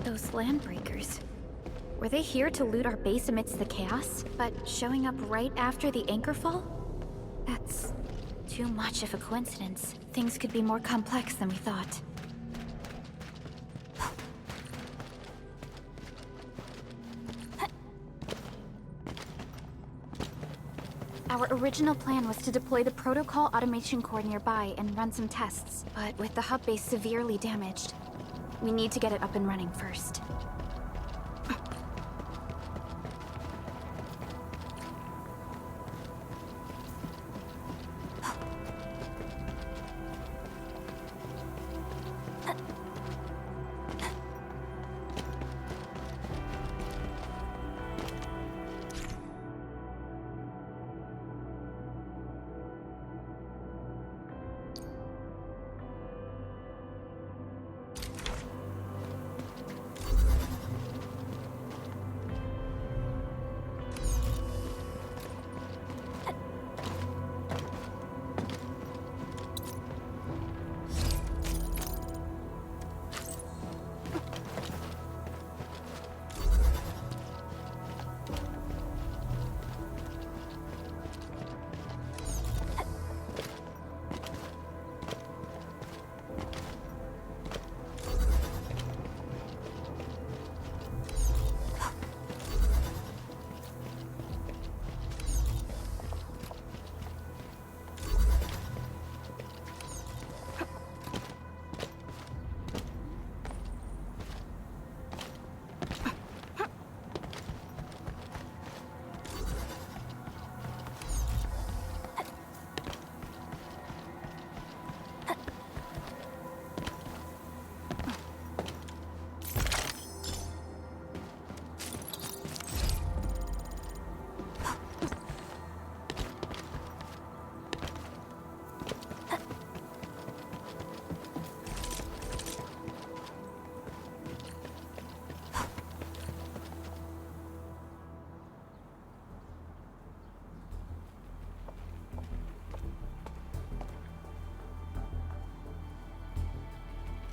Those landbreakers. Were they here to loot our base amidst the chaos, but showing up right after the anchor fall? That's too much of a coincidence. Things could be more complex than we thought. Our original plan was to deploy the protocol automation core nearby and run some tests, but with the hub base severely damaged, we need to get it up and running first.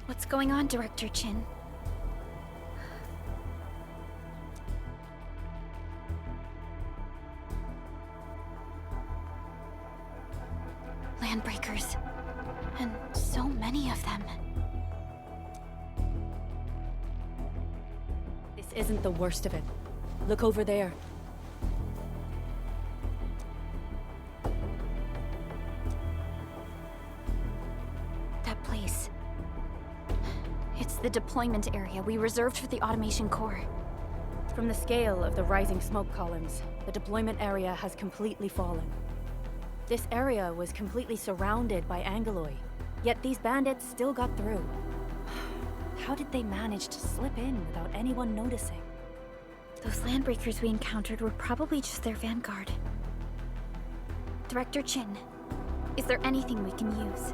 What's going on, Director Chin? Landbreakers. And so many of them. This isn't the worst of it. Look over there. That place. It's the deployment area we reserved for the automation core. From the scale of the rising smoke columns, the deployment area has completely fallen. This area was completely surrounded by Angoloi, yet these bandits still got through. How did they manage to slip in without anyone noticing? Those landbreakers we encountered were probably just their vanguard. Director Chin, is there anything we can use?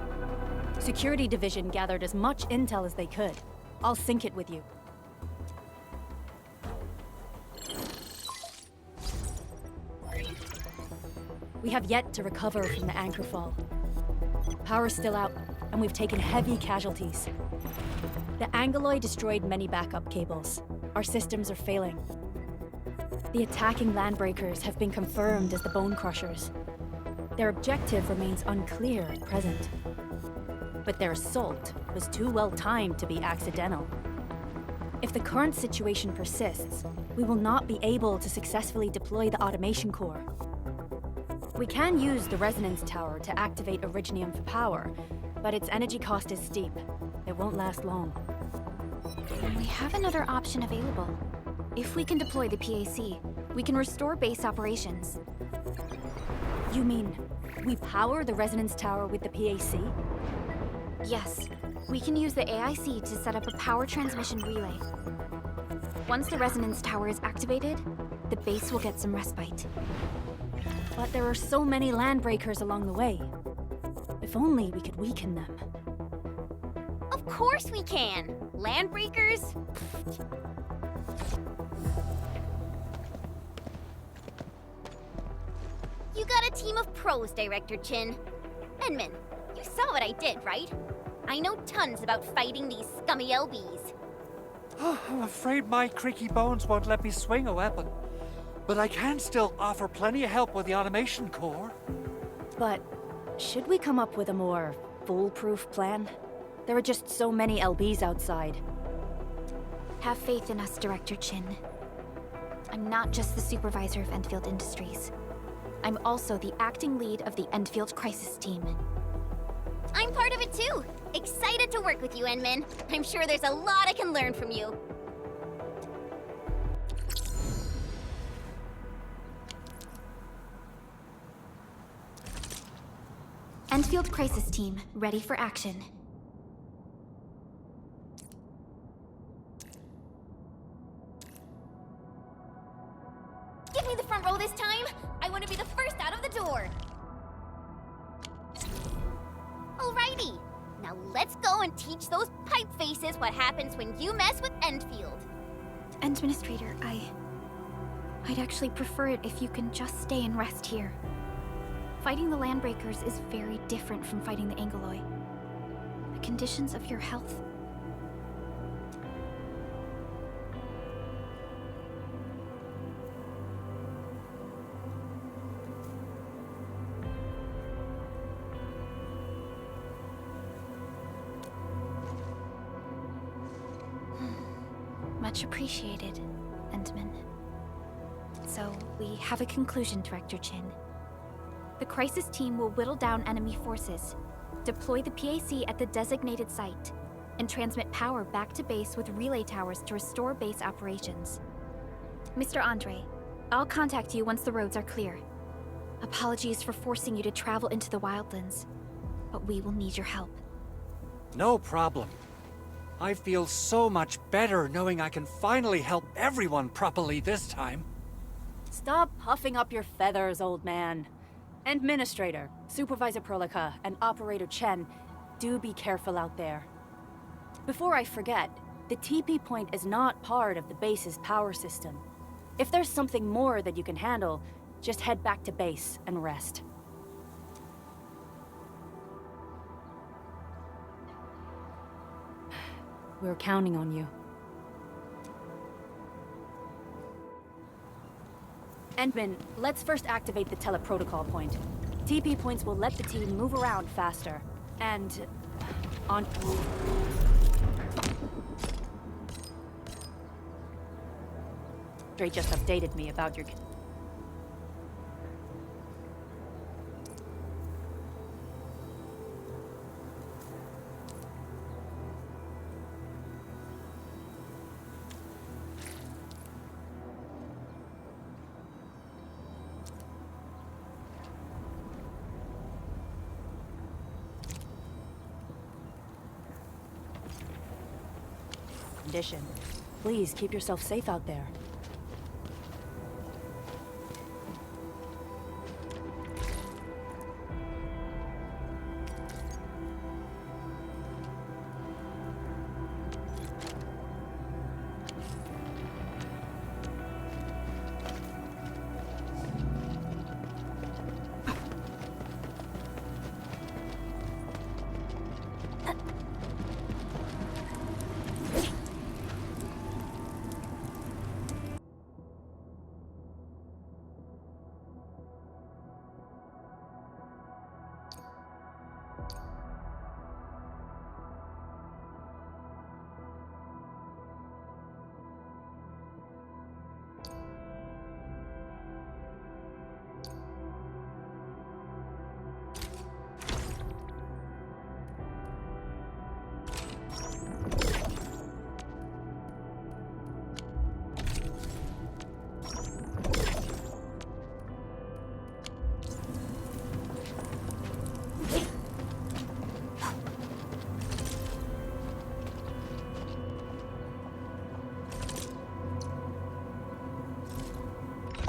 Security Division gathered as much intel as they could. I'll sync it with you. We have yet to recover from the anchor fall. Power's still out, and we've taken heavy casualties. The Angoloi destroyed many backup cables. Our systems are failing. The attacking landbreakers have been confirmed as the Bone Crushers. Their objective remains unclear at present. But their assault was too well timed to be accidental. If the current situation persists, we will not be able to successfully deploy the automation core. We can use the resonance tower to activate Originium for power, but its energy cost is steep. It won't last long. We have another option available. If we can deploy the PAC, we can restore base operations. You mean, we power the resonance tower with the PAC? Yes, we can use the AIC to set up a power transmission relay. Once the resonance tower is activated, the base will get some respite. But there are so many landbreakers along the way. If only we could weaken them. Of course we can! Landbreakers? You got a team of pros, Director Chin. Enman, you saw what I did, right? I know tons about fighting these scummy LBs. I'm afraid my creaky bones won't let me swing a weapon. But I can still offer plenty of help with the automation core. But should we come up with a more foolproof plan? There are just so many LBs outside. Have faith in us, Director Chin. I'm not just the supervisor of Endfield Industries. I'm also the acting lead of the Endfield Crisis Team. I'm part of it too. Excited to work with you, Enmin. I'm sure there's a lot I can learn from you. Endfield Crisis Team, ready for action. Give me the front row this time. I want to be the first out of the door. Alrighty. Now let's go and teach those pipe faces what happens when you mess with Endfield. Endministrator, I'd actually prefer it if you can just stay and rest here. Fighting the Landbreakers is very different from fighting the Angoloi. The conditions of your health... Much appreciated, Endman. So, we have a conclusion, Director Chin. The Crisis Team will whittle down enemy forces, deploy the PAC at the designated site, and transmit power back to base with relay towers to restore base operations. Mr. Andre, I'll contact you once the roads are clear. Apologies for forcing you to travel into the wildlands, but we will need your help. No problem. I feel so much better knowing I can finally help everyone properly this time. Stop puffing up your feathers, old man. Endministrator, Supervisor Perlica, and Operator Chen, do be careful out there. Before I forget, the TP point is not part of the base's power system. If there's something more that you can handle, just head back to base and rest. We're counting on you. Endman, let's first activate the teleprotocol point. TP points will let the team move around faster. And... on... Dre just updated me about your... condition. Please keep yourself safe out there.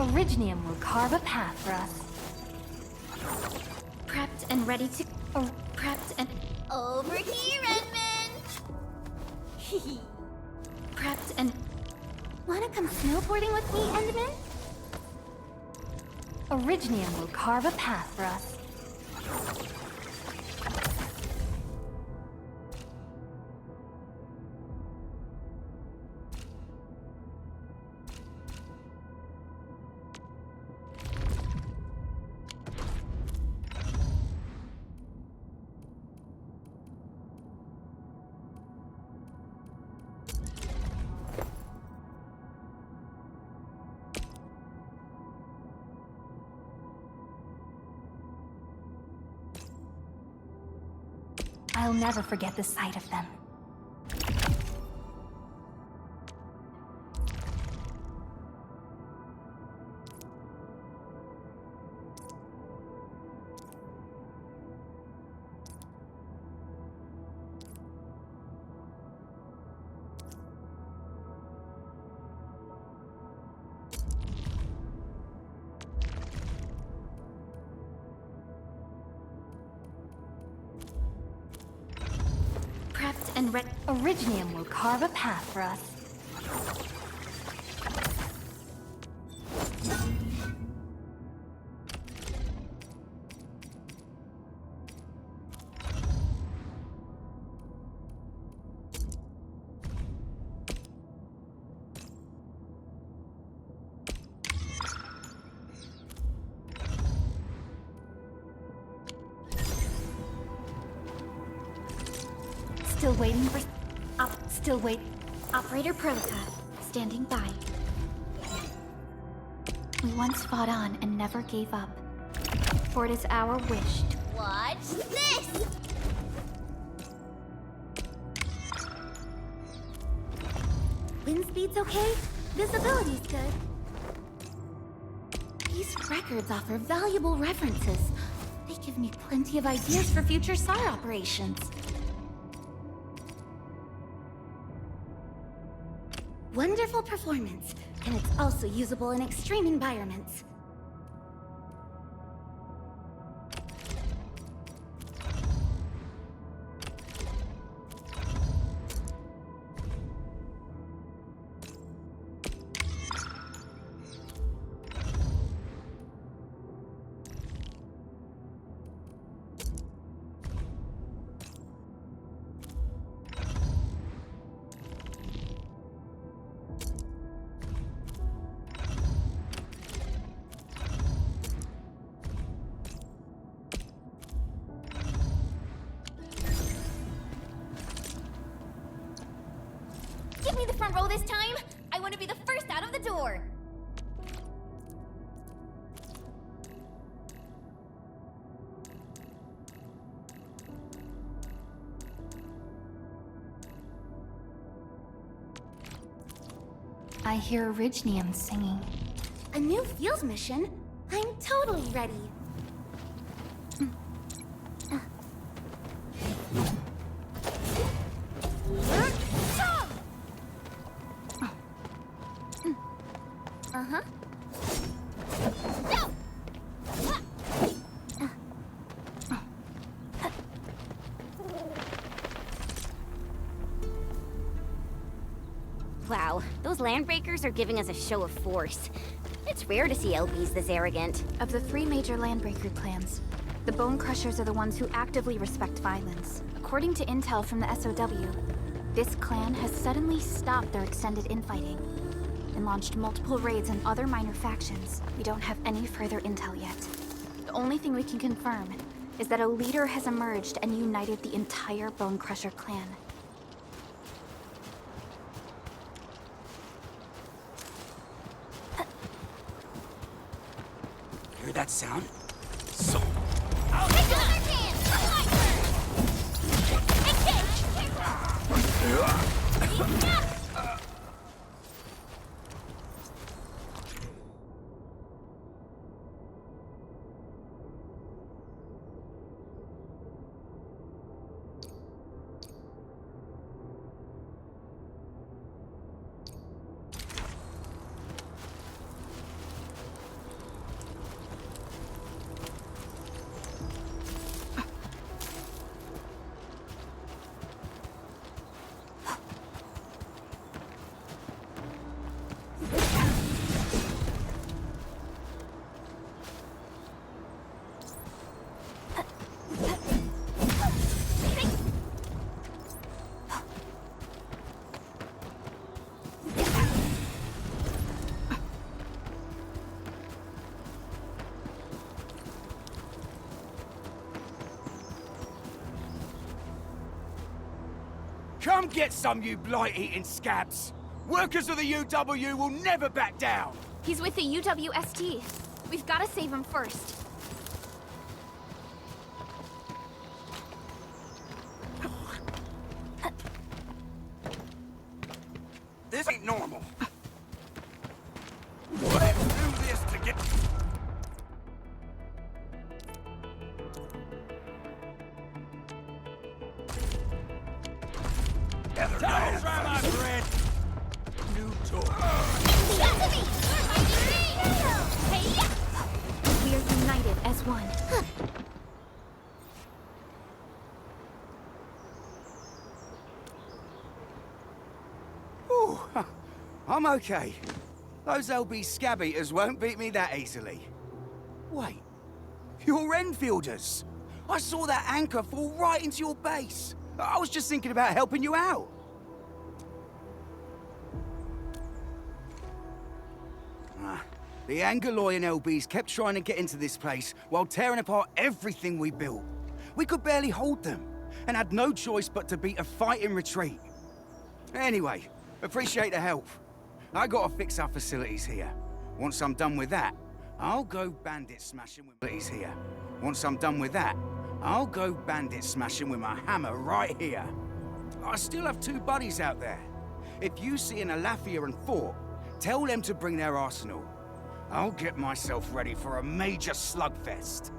Originium will carve a path for us. Prepped and ready to... Oh, prepped and... Over here, Edmund! Prepped and... Wanna come snowboarding with me, Edmund? Originium will carve a path for us. I'll never forget the sight of them. Prepped and Originium will carve a path for us. Still waiting for... Operator Protocol, standing by. We once fought on and never gave up. For it is our wish to... Watch this! Wind speed's okay? Visibility's good. These records offer valuable references. They give me plenty of ideas for future SAR operations. Wonderful performance, and it's also usable in extreme environments. Give me the front row this time! I want to be the first out of the door! I hear Originium singing. A new field mission? I'm totally ready. Uh-huh. Wow, those landbreakers are giving us a show of force. It's rare to see LBs this arrogant. Of the three major landbreaker clans, the Bone Crushers are the ones who actively respect violence. According to intel from the SOW, this clan has suddenly stopped their extended infighting and launched multiple raids on other minor factions. We don't have any further intel yet. The only thing we can confirm is that a leader has emerged and united the entire Bone Crusher clan. Hear that sound? Take another chance! My turn! Engage! Come get some, you blight-eating scabs! Workers of the UW will never back down! He's with the UWST. We've got to save him first. This ain't normal. Let's do this to get... Don't try my bread! New toy. Sesame! Hey, yeah! We are united as one. Ooh, I'm okay. Those LB scab eaters won't beat me that easily. Wait, you're Enfielders. I saw that anchor fall right into your base. I was just thinking about helping you out. The Angoloi and LBs kept trying to get into this place while tearing apart everything we built. We could barely hold them, and had no choice but to beat a fight in retreat. Anyway, appreciate the help. I gotta fix our facilities here. Once I'm done with that, I'll go bandit smashing with facilities here. Once I'm done with that, I'll go bandit smashing with my hammer right here. I still have 2 buddies out there. If you see an Alafia and Fort, tell them to bring their arsenal. I'll get myself ready for a major slugfest.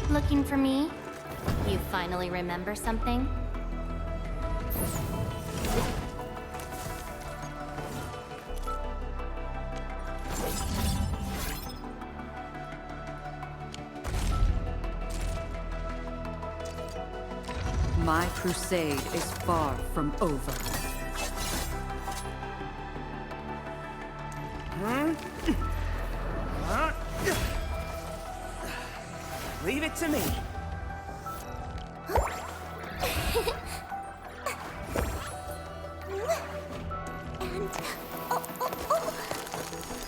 Looking for me? You finally remember something? My crusade is far from over. Leave it to me.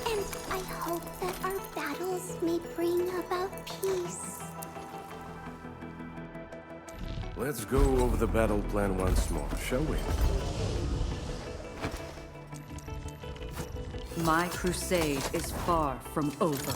And I hope that our battles may bring about peace. Let's go over the battle plan once more, shall we? My crusade is far from over.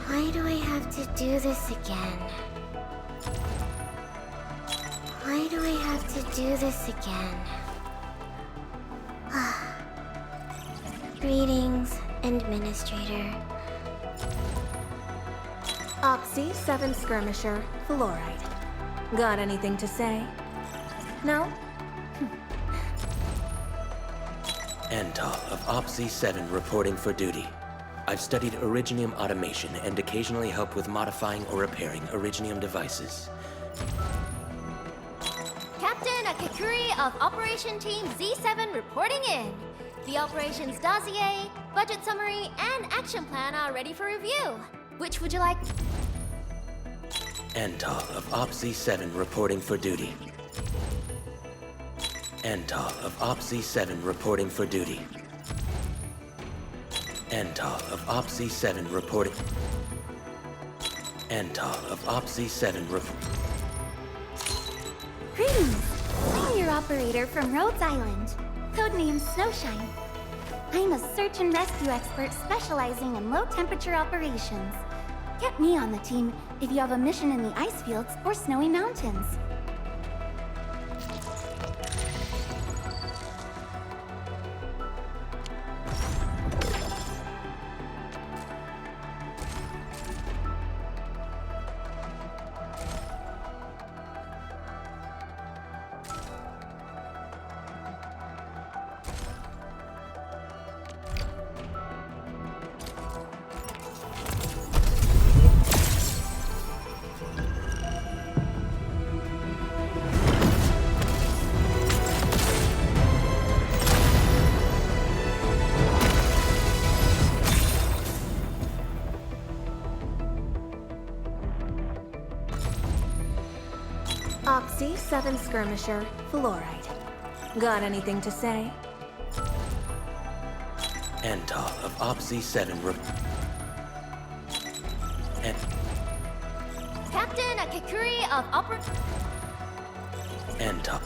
Why do I have to do this again? Why do I have to do this again? Greetings, Endministrator. Oxy 7 Skirmisher, Fluorite. Got anything to say? No? Antal of OPZ-7 reporting for duty. I've studied Originium automation and occasionally help with modifying or repairing Originium devices. Captain Akakuri of Operation Team Z7 reporting in. The operations dossier, budget summary, and action plan are ready for review. Which would you like? Antal of OPZ-7 reporting for duty. Antal of OPZ-7 reporting for duty. Antal of OPZ-7 reporting. Antal of OPZ-7 report. Greetings! I'm your operator from Rhodes Island, codenamed Snowshine. I'm a search and rescue expert specializing in low-temperature operations. Get me on the team if you have a mission in the ice fields or snowy mountains. OPZ-7 skirmisher, fluoride. Got anything to say? Antal of OPZ-7 Captain Akakuri of Antal.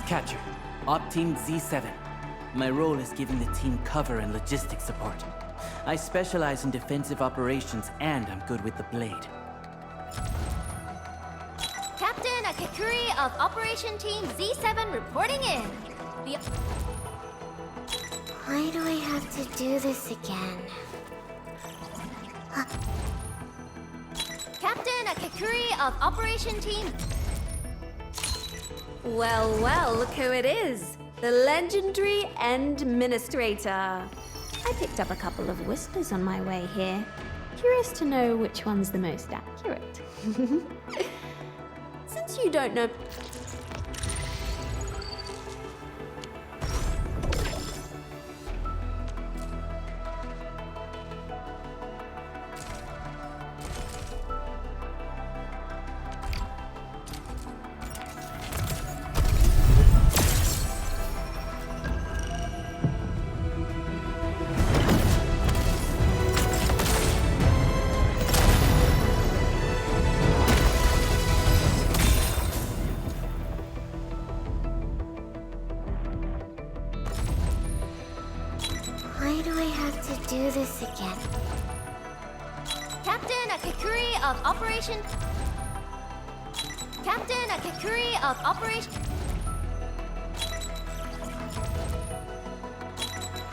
Capture. Op Team Z7. My role is giving the team cover and logistics support. I specialize in defensive operations and I'm good with the blade. Captain Akakuri of Operation Team Z7 reporting in. Why do I have to do this again? Captain Akakuri of Operation Team. Well, well, look who it is. The legendary Endministrator. I picked up a couple of whispers on my way here. Curious to know which one's the most accurate. Since you don't know... Why do I have to do this again? Captain Akakuri of Operation. Captain Akakuri of Operation.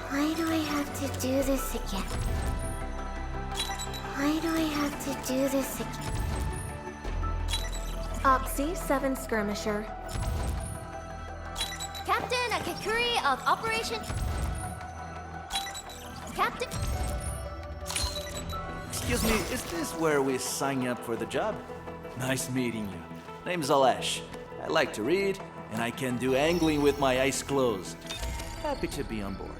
Why do I have to do this again? Why do I have to do this again? OPZ-7 skirmisher. Captain Akakuri of Operation. Captain. Excuse me, is this where we sign up for the job? Nice meeting you. Name's Alesh. I like to read, and I can do angling with my eyes closed. Happy to be on board.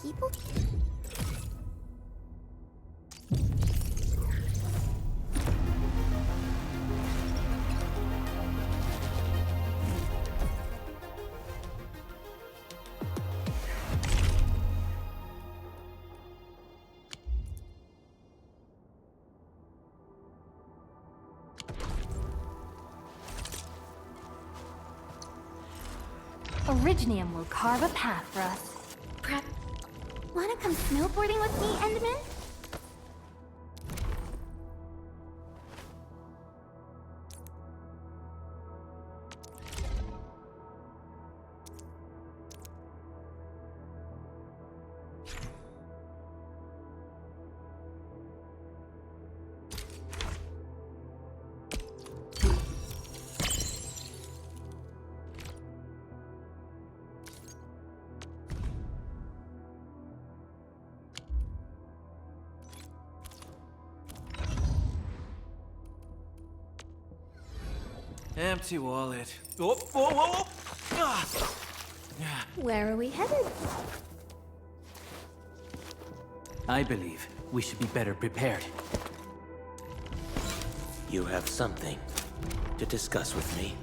People? Originium will carve a path for us. Prep. Wanna come snowboarding with me, Endman? Empty wallet. Oh, whoa, whoa, whoa. Ah. Where are we headed? I believe we should be better prepared. You have something to discuss with me.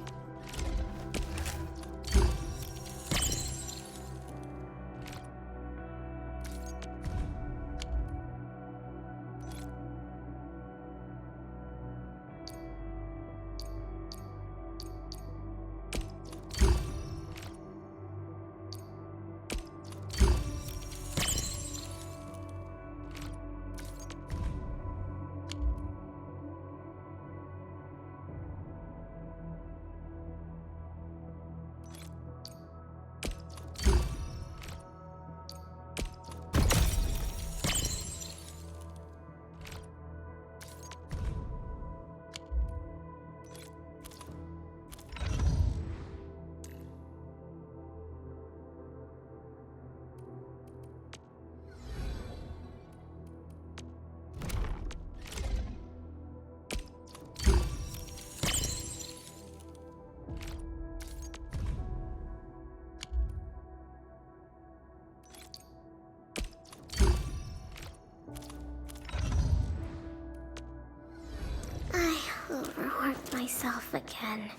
I overworked myself again.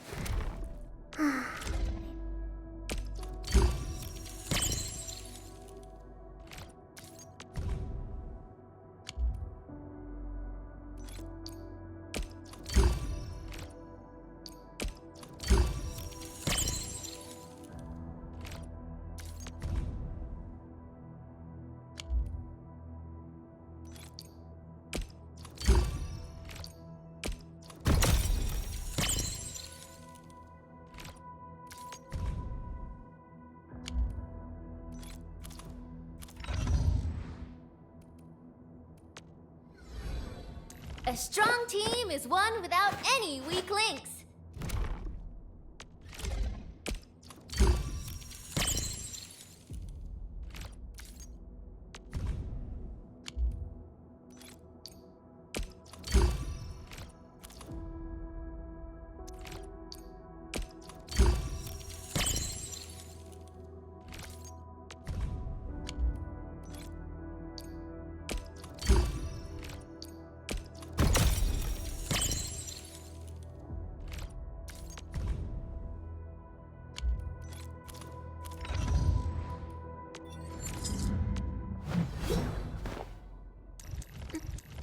A strong team is one without any weak links.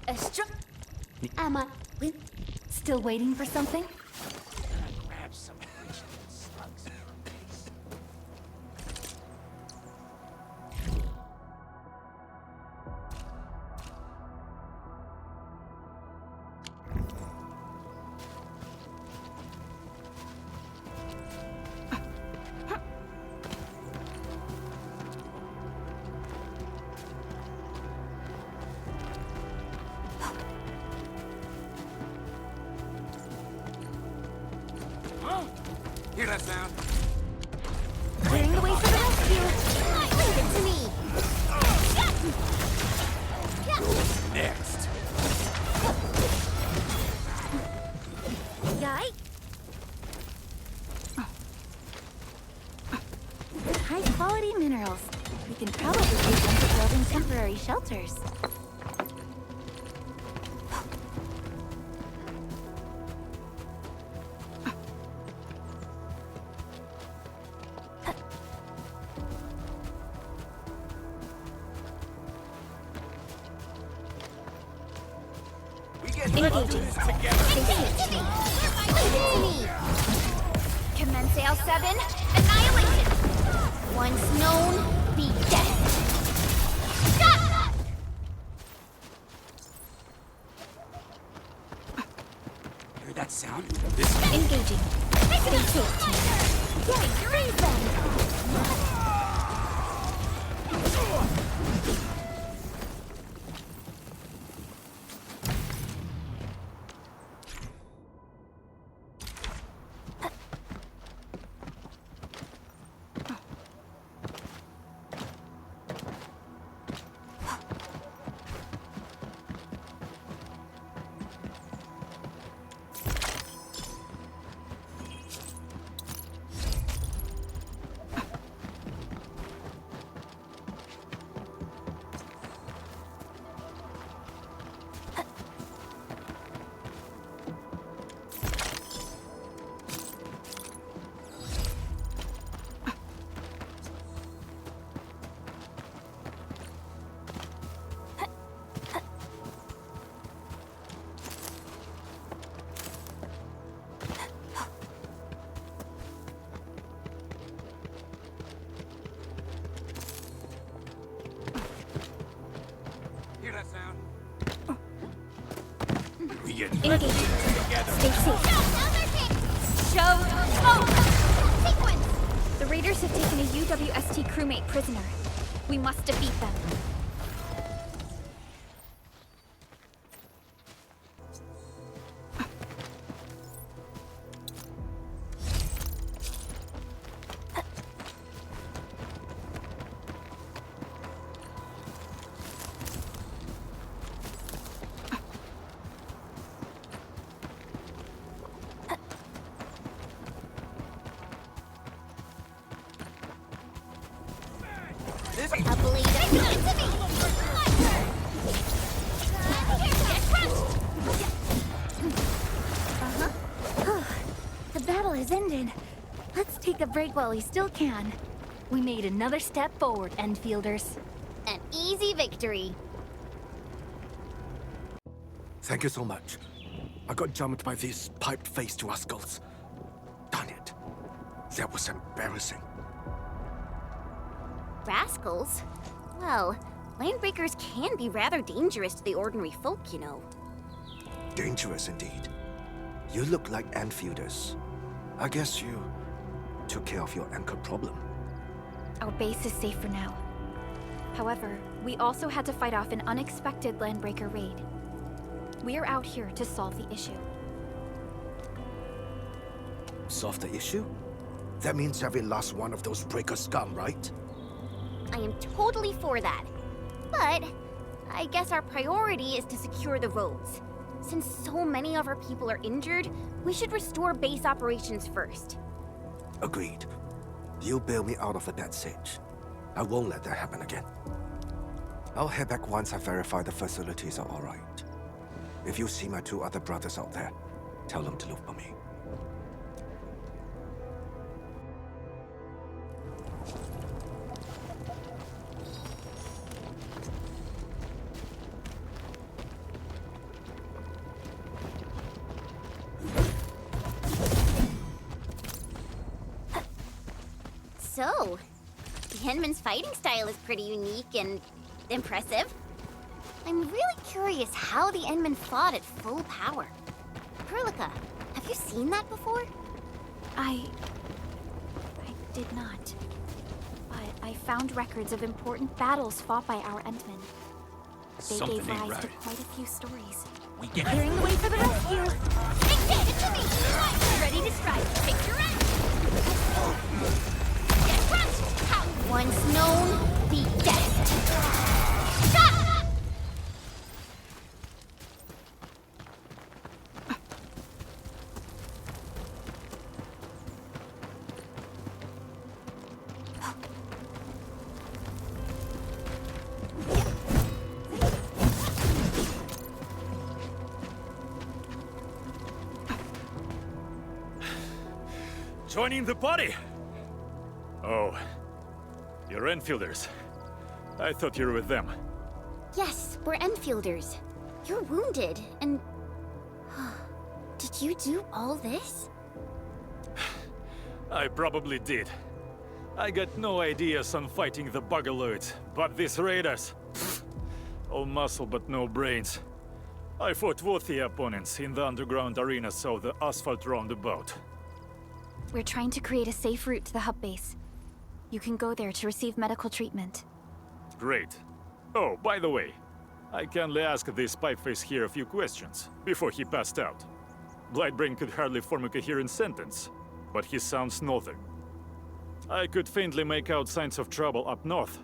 A strong... Am I still waiting for something? Grab some original slugs from base. Hear that sound? Clearing the way for the rescue. Leave it to me. Next. Yikes. High quality minerals. We can probably use them for building temporary shelters. Engaging. Commence AL7. Annihilation. Once known, be dead. Stop! Hear that sound? Engaging. Stay safe, team. Yeah, freeze them. Engage. Stay safe. Show sequence. The raiders have taken a UWST crewmate prisoner. We must defeat them. The battle has ended. Let's take a break while we still can. We made another step forward, Enfielders. An easy victory. Thank you so much. I got jumped by these pipe-faced rascals. Darn it. That was embarrassing. Rascals? Well, landbreakers can be rather dangerous to the ordinary folk, you know. Dangerous indeed. You look like Enfielders. I guess you took care of your anchor problem. Our base is safe for now. However, we also had to fight off an unexpected landbreaker raid. We're out here to solve the issue. Solve the issue? That means every last one of those breaker scum, right? I am totally for that. But I guess our priority is to secure the roads. Since so many of our people are injured, we should restore base operations first. Agreed. You bail me out of a bad sitch. I won't let that happen again. I'll head back once I verify the facilities are all right. If you see my 2 other brothers out there, tell them to look for me. So, the Henman's fighting style is pretty unique and impressive. I'm really curious how the Endmen fought at full power. Perlica, have you seen that before? I did not. But I found records of important battles fought by our Endmen. They gave rise to quite a few stories. We get Clearing the way for the rescue! Take it to me! Ready to strike! Take your end! Get crushed! How once known, be dead! Stop! Joining the party? Oh, you're Enfielders. I thought you were with them. Yes, we're Enfielders. You're wounded, and... Did you do all this? I probably did. I got no ideas on fighting the Buggerloids, but these raiders... all muscle but no brains. I fought worthy opponents in the underground arena, so the asphalt roundabout. We're trying to create a safe route to the hub base. You can go there to receive medical treatment. Great. Oh, by the way, I kindly asked this pipeface here a few questions before he passed out. Blightbrain could hardly form a coherent sentence, but he sounds northern. I could faintly make out signs of trouble up north,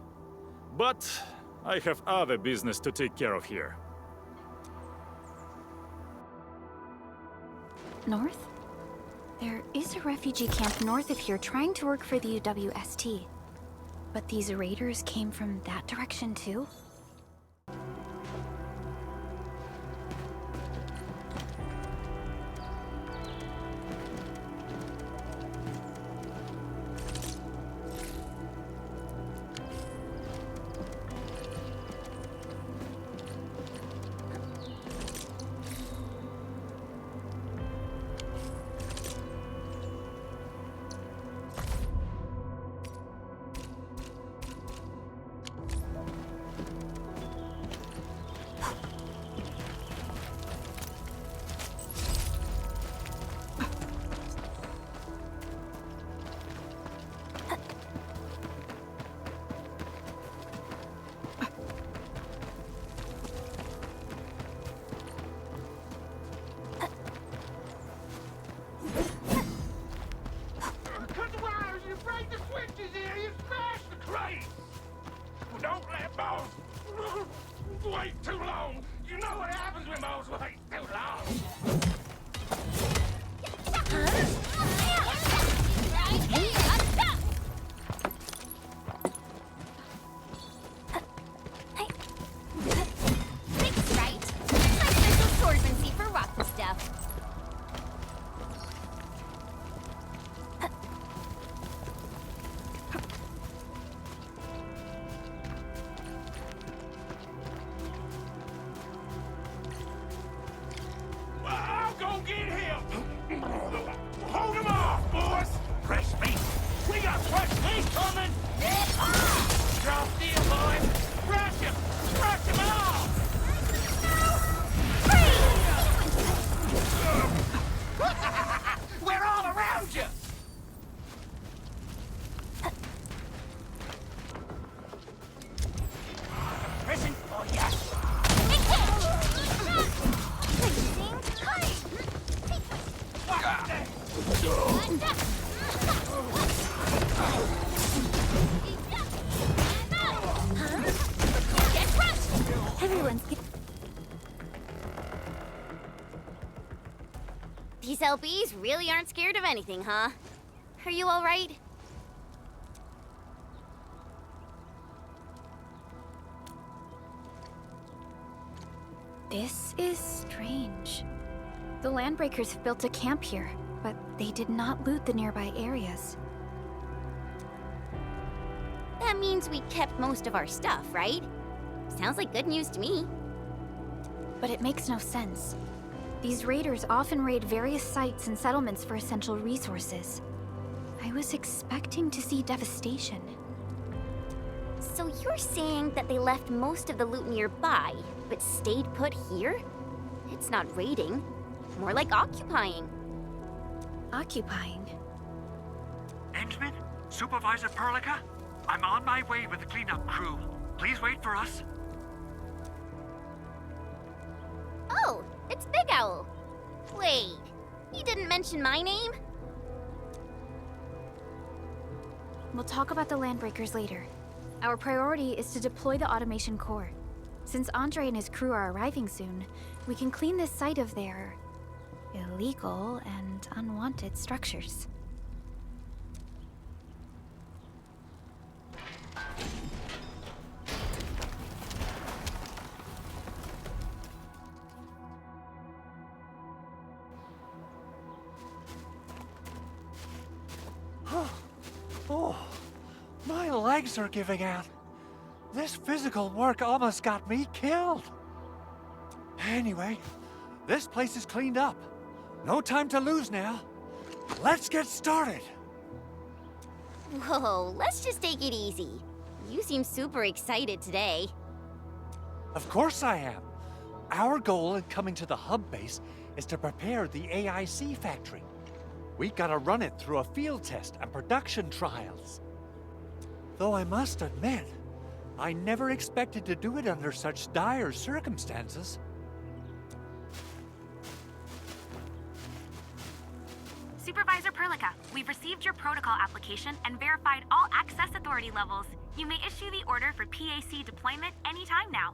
but I have other business to take care of here. North? There is a refugee camp north of here trying to work for the UWST. But these raiders came from that direction too? wait too long. You know what happens when those wait too long. Thanks, right? My special swordsmancy for rocky stuff. I'll go get him. Hold him off, boys. Fresh meat. We got fresh meat coming. Drop deal, boys. Rush him. Rush him off. We're all around you. Prison for ya. Everyone's These LBs really aren't scared of anything, huh? Are you all right? This is strange. The Landbreakers have built a camp here, but they did not loot the nearby areas. That means we kept most of our stuff, right? Sounds like good news to me. But it makes no sense. These raiders often raid various sites and settlements for essential resources. I was expecting to see devastation. So you're saying that they left most of the loot nearby, but stayed put here? It's not raiding, more like occupying. Occupying? Endman? Supervisor Perlica? I'm on my way with the cleanup crew. Please wait for us. Oh, it's Big Owl. Wait, he didn't mention my name? We'll talk about the Landbreakers later. Our priority is to deploy the automation core. Since Andre and his crew are arriving soon, we can clean this site of their illegal and unwanted structures. Oh, my legs are giving out. This physical work almost got me killed. Anyway, this place is cleaned up. No time to lose now. Let's get started. Whoa, let's just take it easy. You seem super excited today. Of course I am. Our goal in coming to the hub base is to prepare the AIC factory. We gotta run it through a field test and production trials. Though I must admit, I never expected to do it under such dire circumstances. Supervisor Perlica, we've received your protocol application and verified all access authority levels. You may issue the order for PAC deployment anytime now.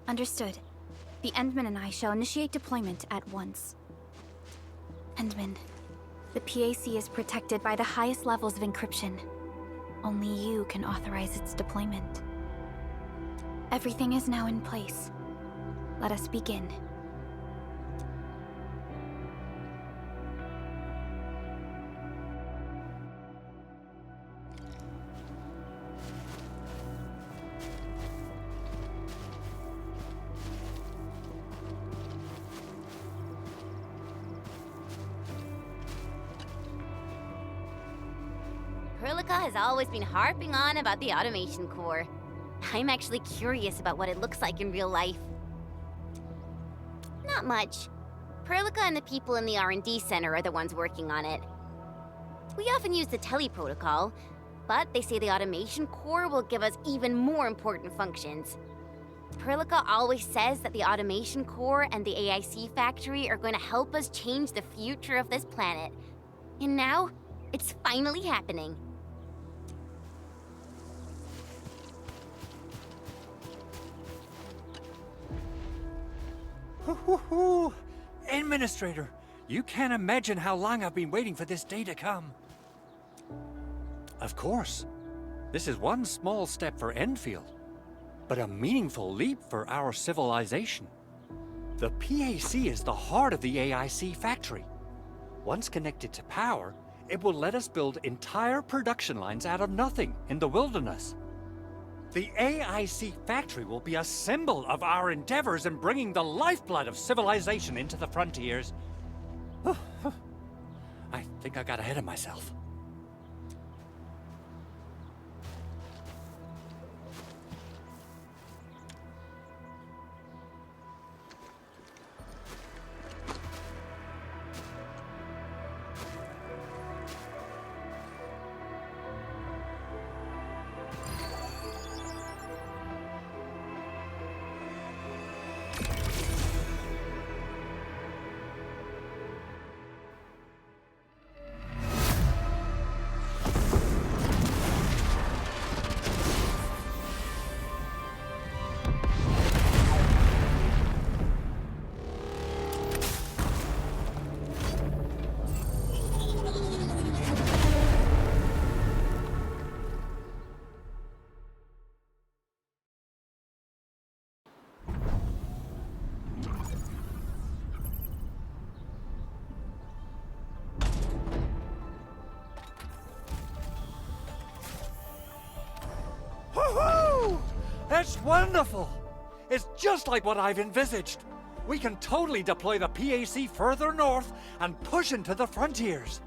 Understood. The Endman and I shall initiate deployment at once. Endman, the PAC is protected by the highest levels of encryption. Only you can authorize its deployment. Everything is now in place. Let us begin. Perlica has always been harping on about the automation core. I'm actually curious about what it looks like in real life. Not much. Perlica and the people in the R&D center are the ones working on it. We often use the tele protocol, but they say the automation core will give us even more important functions. Perlica always says that the automation core and the AIC factory are going to help us change the future of this planet. And now, it's finally happening. Woo-hoo-hoo! Administrator, you can't imagine how long I've been waiting for this day to come. Of course, this is one small step for Endfield, but a meaningful leap for our civilization. The PAC is the heart of the AIC factory. Once connected to power, it will let us build entire production lines out of nothing in the wilderness. The AIC factory will be a symbol of our endeavors in bringing the lifeblood of civilization into the frontiers. I think I got ahead of myself. Woohoo! That's wonderful! It's just like what I've envisaged. We can totally deploy the PAC further north and push into the frontiers.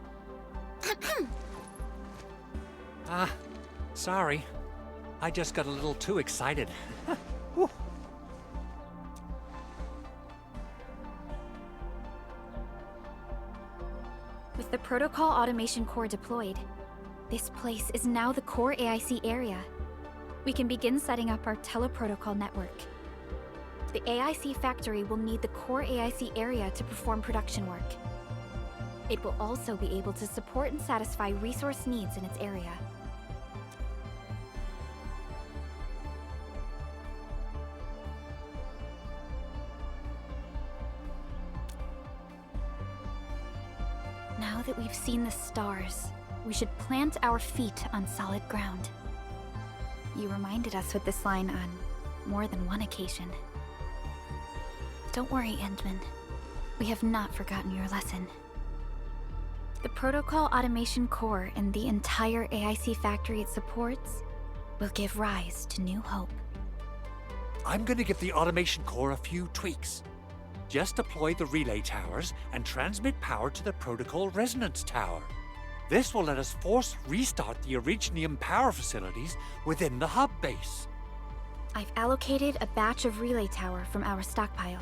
Sorry. I just got a little too excited. Whew. With the protocol automation core deployed, this place is now the core AIC area. We can begin setting up our teleprotocol network. The AIC factory will need the core AIC area to perform production work. It will also be able to support and satisfy resource needs in its area. Now that we've seen the stars, we should plant our feet on solid ground. You reminded us with this line on more than one occasion. Don't worry, Endman. We have not forgotten your lesson. The protocol automation core and the entire AIC factory it supports will give rise to new hope. I'm gonna give the automation core a few tweaks. Just deploy the relay towers and transmit power to the protocol resonance tower. This will let us force restart the Originium power facilities within the hub base. I've allocated a batch of relay tower from our stockpile.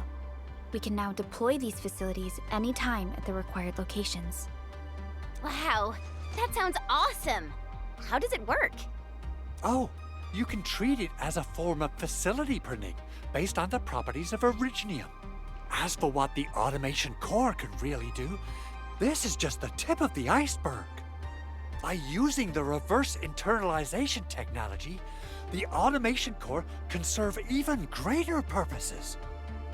We can now deploy these facilities anytime at the required locations. Wow, that sounds awesome! How does it work? Oh, you can treat it as a form of facility printing based on the properties of Originium. As for what the automation core can really do, this is just the tip of the iceberg. By using the reverse internalization technology, the automation core can serve even greater purposes.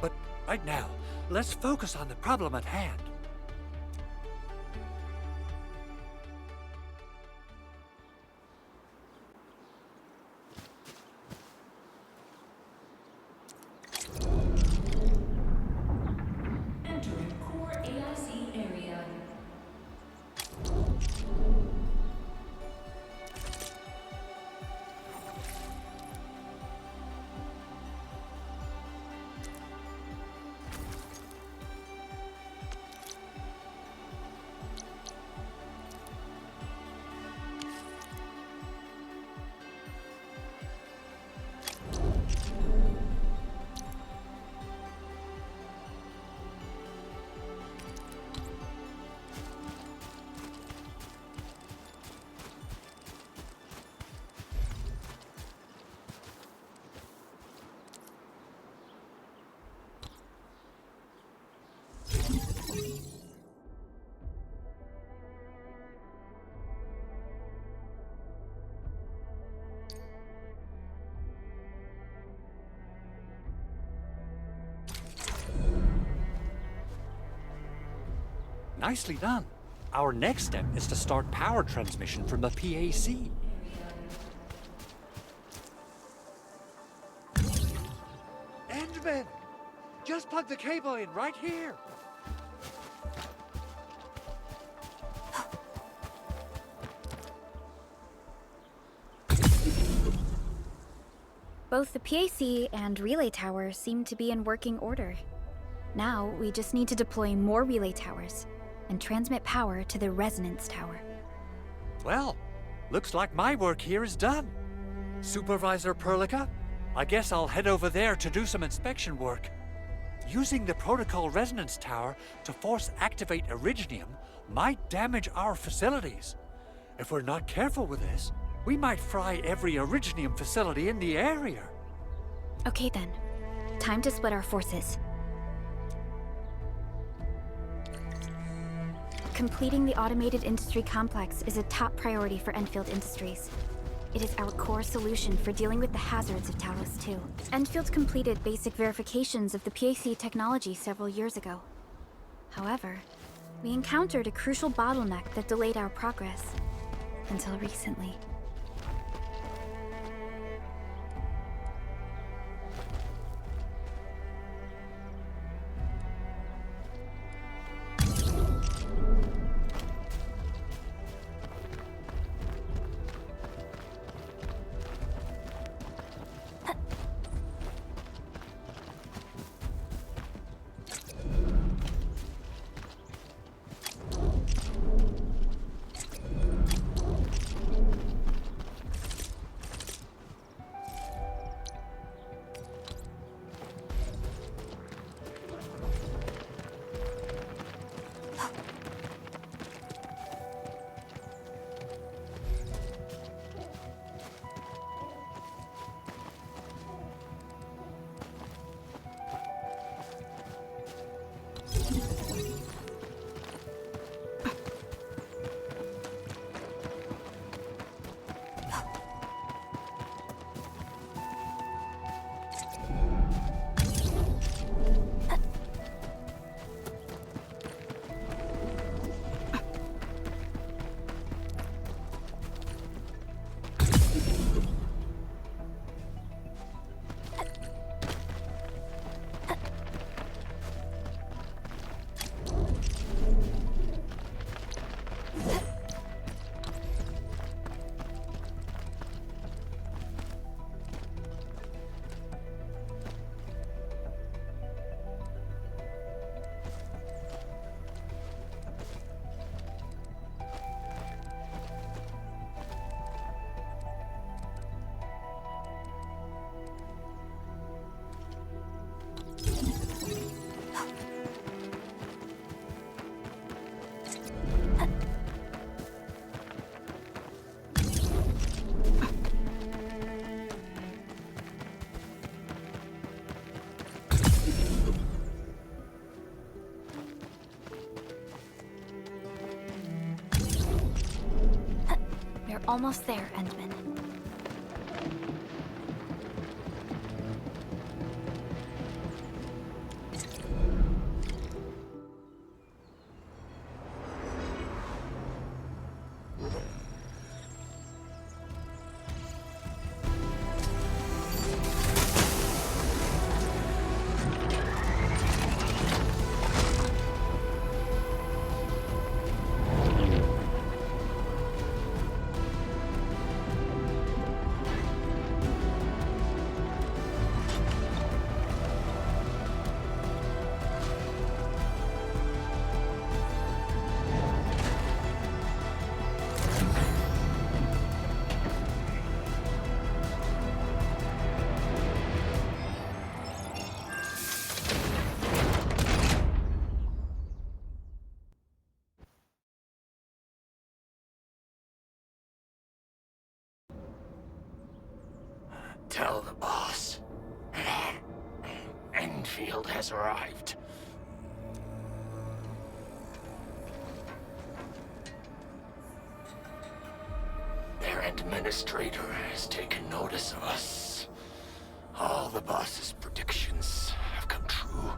But right now, let's focus on the problem at hand. Entering core AIC area. Nicely done. Our next step is to start power transmission from the PAC. Endman! Just plug the cable in right here. Both the PAC and relay tower seem to be in working order. Now, we just need to deploy more relay towers and transmit power to the resonance tower. Well, looks like my work here is done. Supervisor Perlica, I guess I'll head over there to do some inspection work. Using the protocol resonance tower to force activate Originium might damage our facilities. If we're not careful with this, we might fry every Originium facility in the area. Okay then, time to split our forces. Completing the automated industry complex is a top priority for Endfield Industries. It is our core solution for dealing with the hazards of Talos 2. Endfield completed basic verifications of the PAC technology several years ago. However, we encountered a crucial bottleneck that delayed our progress. Until recently. We're almost there, Endman. Tell the boss. Endfield has arrived. Their administrator has taken notice of us. All the boss's predictions have come true.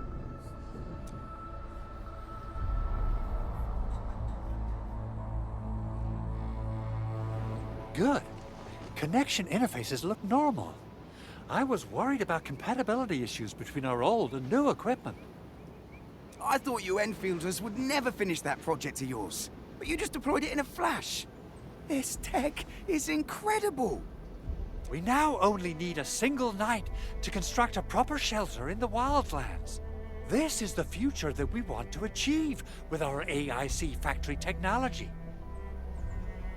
connection interfaces look normal. I was worried about compatibility issues between our old and new equipment. I thought you Enfielders would never finish that project of yours, but you just deployed it in a flash. This tech is incredible. We now only need a single night to construct a proper shelter in the wildlands. This is the future that we want to achieve with our AIC factory technology.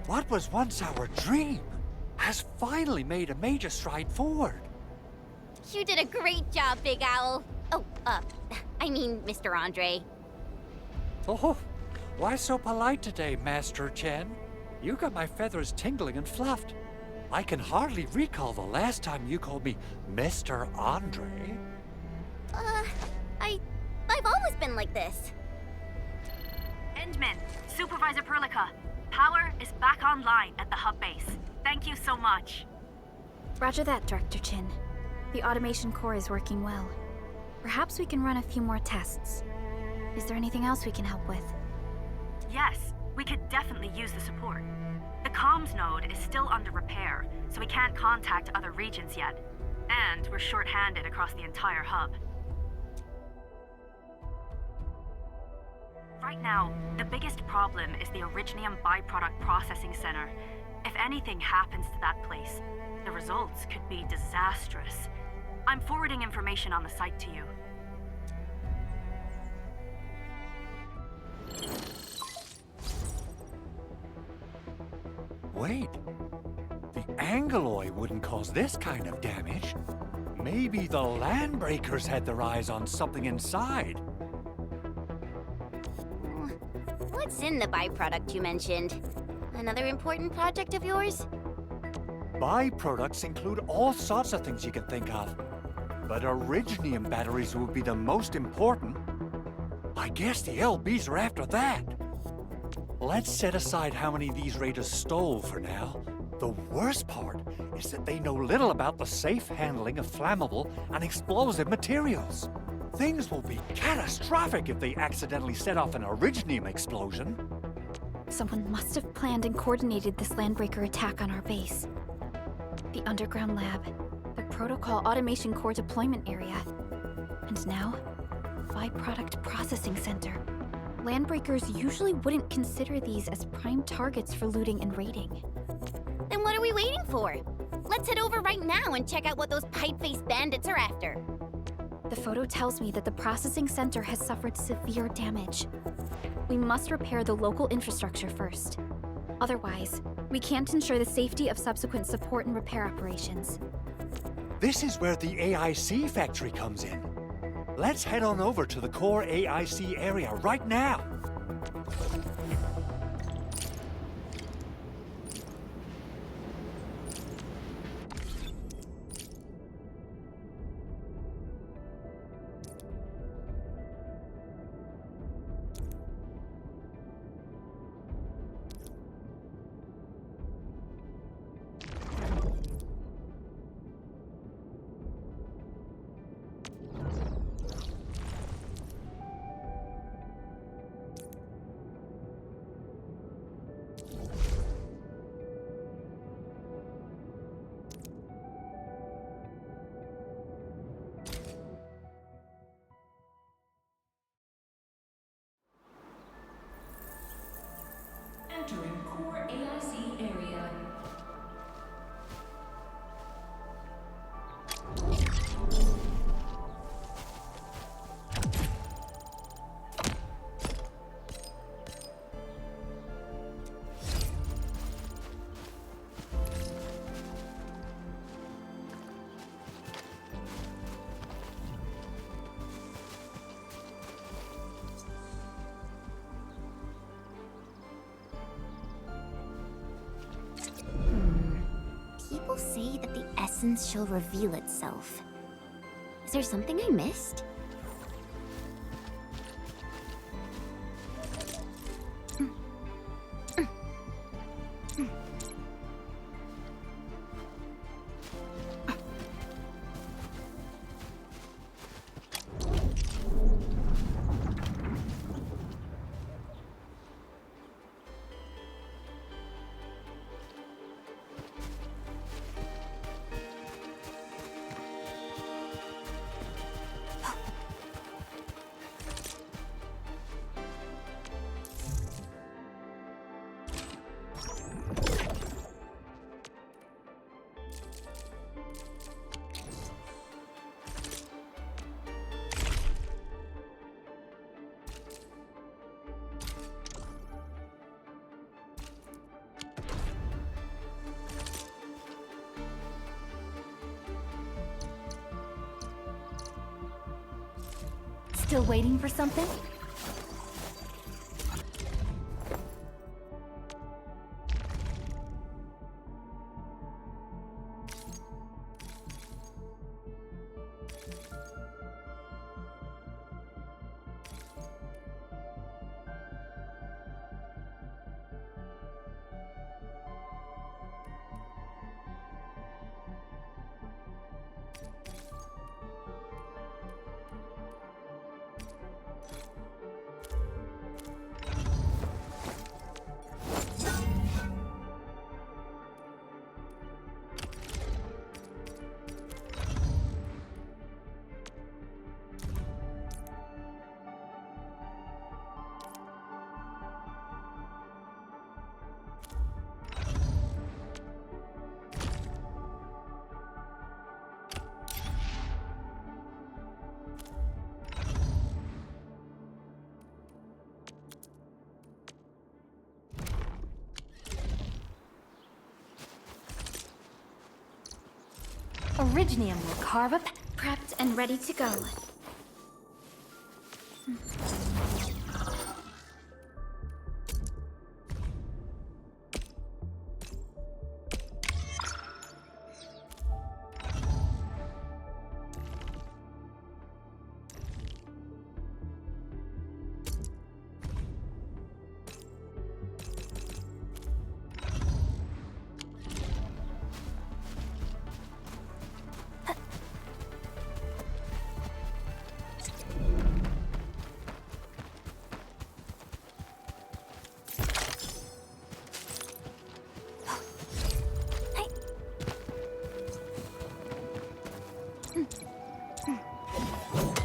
What was once our dream has finally made a major stride forward. You did a great job, Big Owl. Oh, I mean, Mr. Andre. Oh, why so polite today, Master Chen? You got my feathers tingling and fluffed. I can hardly recall the last time you called me Mr. Andre. I've always been like this. Endman, Supervisor Perlica, power is back online at the hub base. Thank you so much. Roger that, Director Chin. The automation core is working well. Perhaps we can run a few more tests. Is there anything else we can help with? Yes, we could definitely use the support. The comms node is still under repair, so we can't contact other regions yet. And we're short-handed across the entire hub. Right now, the biggest problem is the Originium byproduct processing center. If anything happens to that place, the results could be disastrous. I'm forwarding information on the site to you. Wait, the Angeloy wouldn't cause this kind of damage. Maybe the Landbreakers had their eyes on something inside. What's in the byproduct you mentioned? Another important project of yours? Byproducts include all sorts of things you can think of. But Originium batteries would be the most important. I guess the LBs are after that. Let's set aside how many these raiders stole for now. The worst part is that they know little about the safe handling of flammable and explosive materials. Things will be catastrophic if they accidentally set off an Originium explosion. Someone must have planned and coordinated this Landbreaker attack on our base. The underground lab, the protocol automation core deployment area, and now, byproduct processing center. Landbreakers usually wouldn't consider these as prime targets for looting and raiding. Then what are we waiting for? Let's head over right now and check out what those pipe-faced bandits are after. The photo tells me that the processing center has suffered severe damage. We must repair the local infrastructure first. Otherwise, we can't ensure the safety of subsequent support and repair operations. This is where the AIC factory comes in. Let's head on over to the core AIC area right now. Entering core AIC area. People say that the essence shall reveal itself. Is there something I missed? Still waiting for something? Originium will carve up, prepped and ready to go.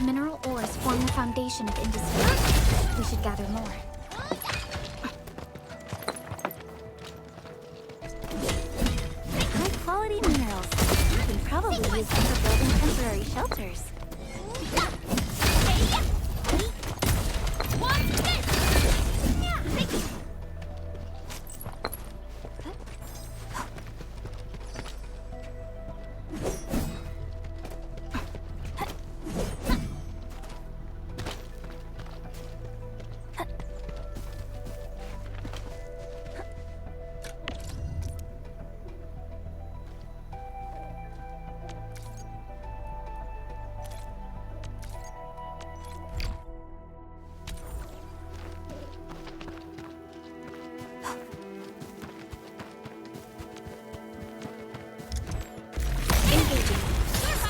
Mineral ores form the foundation of industry. We should gather more. High-quality minerals. We can probably use them for building temporary shelters.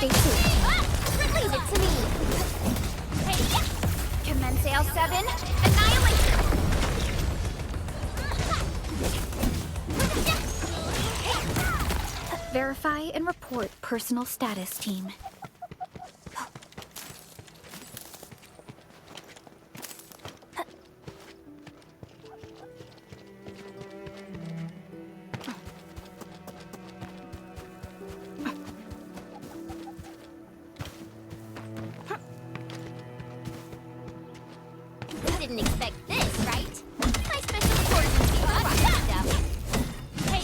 Stay tuned. Leave it to me. Commence AL7. Annihilation! Verify and report personal status, team. Didn't expect this, right? My special forces keep rocket stuff. Hey,